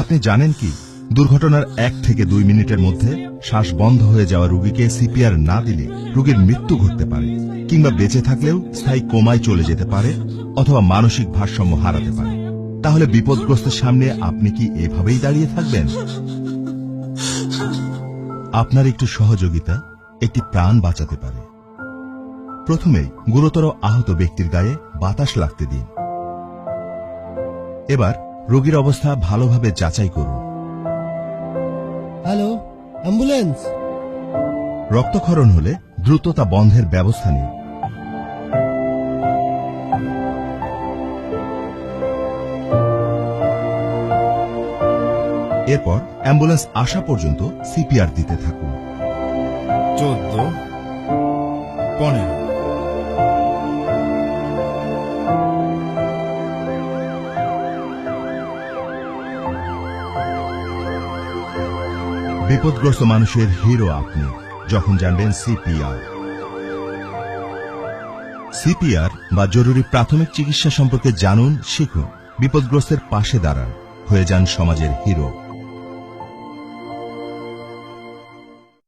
আপনি জানেন কি, দুর্ঘটনার 1 থেকে 2 মিনিটের মধ্যে শ্বাস বন্ধ হয়ে যাওয়া রোগীকে সিপিআর না দিলে রোগীর মৃত্যু ঘটতে পারে, কিংবা বেঁচে থাকলেও স্থায়ী কোমায় চলে যেতে পারে অথবা মানসিক ভারসাম্য হারাতে পারে। তাহলে বিপদগ্রস্তের সামনে আপনি কি এভাবেই দাঁড়িয়ে থাকবেন? আপনার একটু সহযোগিতা একটি প্রাণ বাঁচাতে পারে। প্রথমেই গুরুতর আহত ব্যক্তির গায়ে বাতাস লাগতে দিন। এবার রোগীর অবস্থা ভালোভাবে যাচাই করুন। Hello, ambulance. রক্তক্ষরণ হলে দ্রুত তা বন্ধের ব্যবস্থা নিন। এরপর অ্যাম্বুলেন্স আসা পর্যন্ত সিপিআর দিতে থাকুন। 14, 15। বিপদগ্রস্ত মানুষের হিরো আপনি যখন জানবেন সিপিআর। সিপিআর বা জরুরি প্রাথমিক চিকিৎসা সম্পর্কে জানুন, শিখুন, বিপদগ্রস্তের পাশে দাঁড়ান, হয়ে যান সমাজের হিরো।